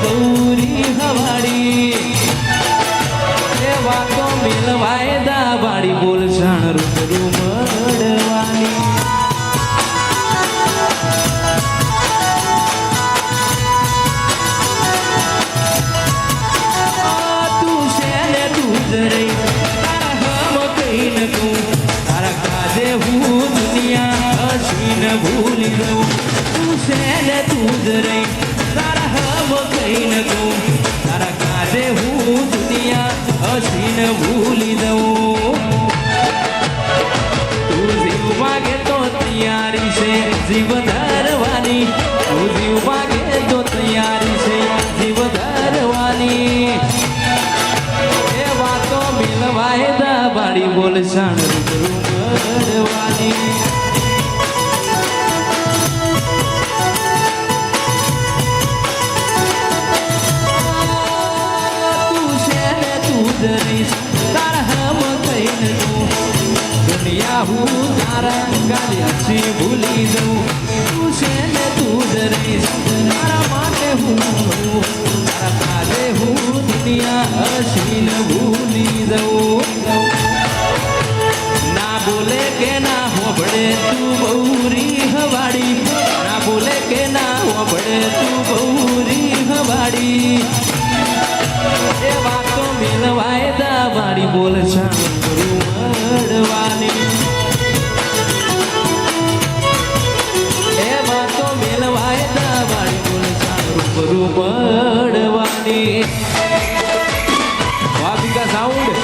ગૌરી હવાડી એ વાતો મેલવાય દા વાડી બોલશાણ રૂબરૂ મળવાની તું છે ને તું જ રહી તારા હમ કઈ ન કહું તારા કાજે હું દુનિયા હસીને ભૂલી જઉં તું છે ને તું જ રહી તારા હમ કઈ ન કહું તારા કાજે હું દુનિયા હસીને ભૂલી દઉં તું જીવ માગે તો તૈયારી છે જીવ ધરવાની તું જીવ માગે તો તૈયારી છે જીવ ધરવાની એ વાતો મિલવાય દા બાડી બોલશાણ રૂબરૂ મળવાની તારા હમ કઈ નું દુનિયા હું તારા ગાલિયાથી ભૂલી જઉં તું છે ને તું જ રહીશ તારા માટે હું તારા કાજે હું દુનિયા હસીને ભૂલી જઉં ના બોલે કે ના હોબળે તું બહુરી હવાડી ના બોલે કે ના હોબળે તું બહુરી હવાડી એ વાતો મેલવાય દા વાડી બોલશાણ રૂબરૂ મળવાની એ વાતો મેલવાય દા વાડી બોલશાણ રૂબરૂ મળવાની વાપિકા સાઉન્ડ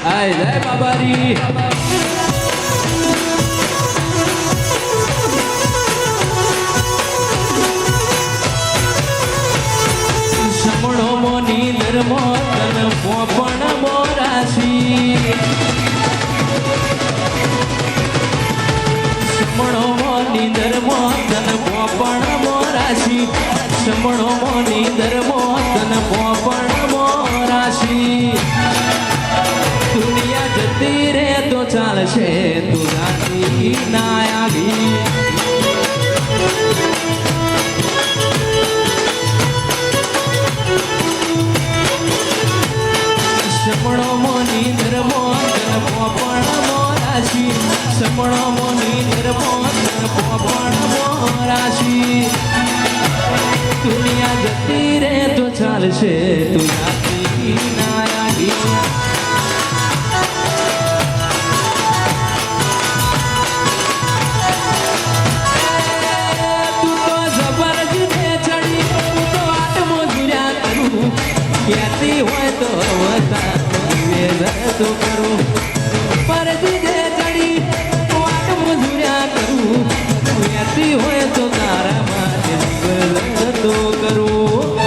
આય જય બાબારી સમણો મોની ધર્મો તન પોપણ મોરાશી સમણો મોની ધર્મો તન પોપણ મોરાશી સમણો મોની ધર્મો તન પોપણ મોરાશી દુનિયા જતી રે તો ચાલશે તું જાતી ના આવી સમણો મોની ધર્મો તન પોપણ મોરાશી સમણો મોની ધર્મો તન પોપણ મોરાશી દુનિયા જતી રે તો ચાલશે તું જાતી ના આવી કહેતી હોય તો તો કરું પર દીધે ચડી વાટ મજૂર્યા કરું કહેતી હોય તો તારા માટે તો કરું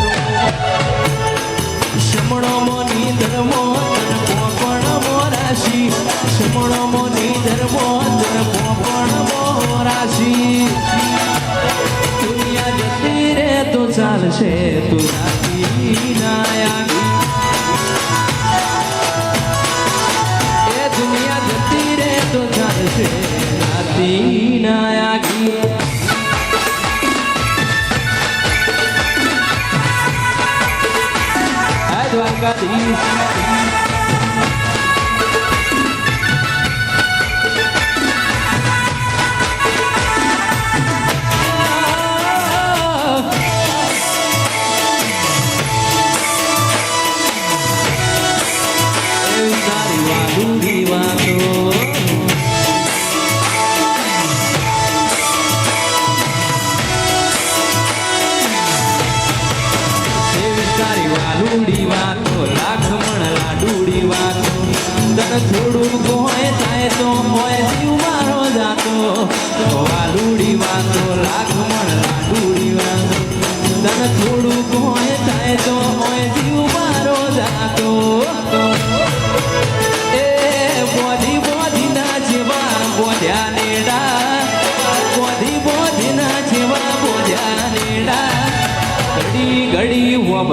સમણો મોની ધર્મો તન પોપણ મોરાશી સમણો મોની ધર્મો તન પોપણ મોરાશી દુનિયા જતી રે તો ચાલશે તું જાતી ના આવી એ દુનિયા જતી રે તો ચાલશે જાતી ના આવી આ દ્વારકાધીશ લાડુડી વાતો લાખમણ લાડુડી વાતો તન થોડું કોઈ થાય તો હોય જીવ મારો જાતો વાલુડી વાતો લાખમણ લાડુડી વાતો તન થોડું કોઈ થાય તો હોય જીવ મારો જાતો એ બોધી બોધી ના જેવા બોધ્યા નેડા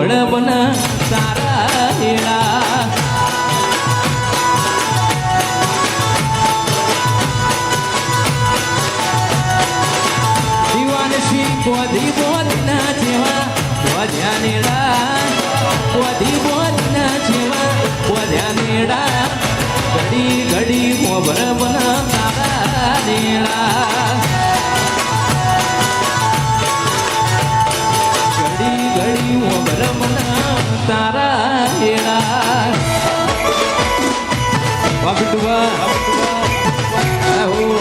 વડબન તારા હેડા દીવાનશી બોધી બોધના જેવા બોધ્યા નેડા બોધી બોધના જેવા બોધ્યા નેડા ઘડી ઘડી વડબન તારા નેડા ઘડી વડબન તારા હેડા વાપટુવા આહો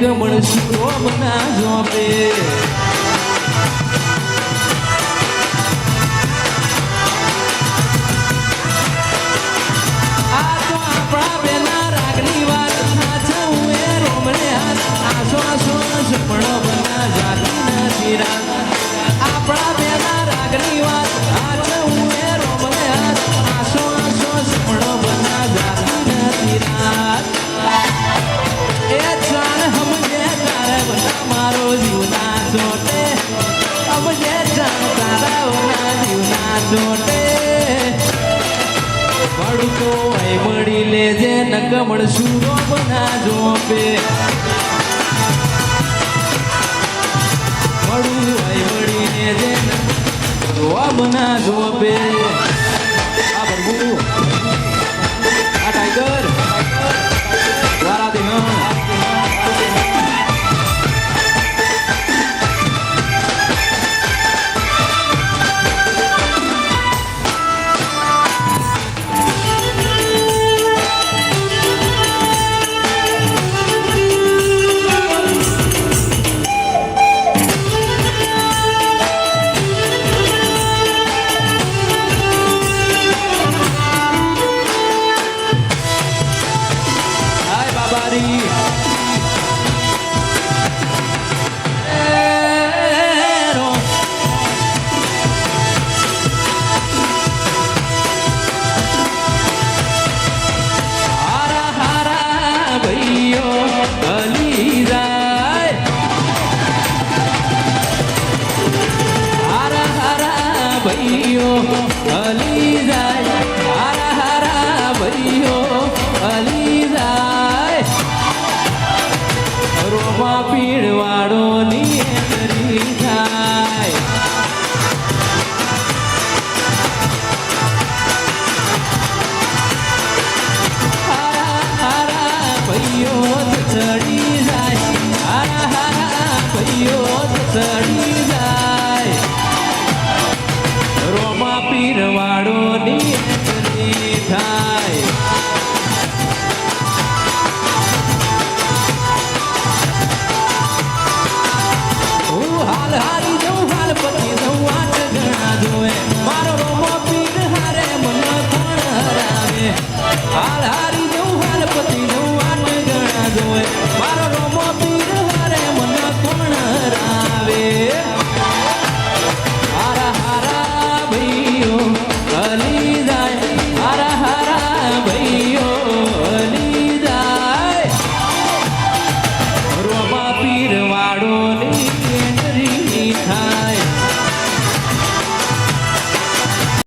ગમણ સુરો બના જોપે આ તો આપણા બેના રાગની વાત સાચા હું એ રોમણે હાથ આસો આસો સપણો બના જાતી નથી રાત આપણા બેના રાગની વાત સાચા હું એ રોમણે હાથ આસો આસો સપણો બના જાતી નથી રાત એ જાણ હમજે તારે બના મારો જીવના જોટે હમજે જાણ તારા બના જીવના જોટે વડુતો એ મળી લેજે નકમણ સુરો બના જોપે વડું એ મળી લેજે નકમણ બના જોપે આ બરબુ આ ટાઈગર વારા દે ભાઈઓ અલી જાય હારા હારા ભાઈઓ અલી જાય રોમા પીળવાડો ની એતરી થાય હારા હારા ભાઈઓ ચડી જાય હારા હારા ભાઈઓ ચડી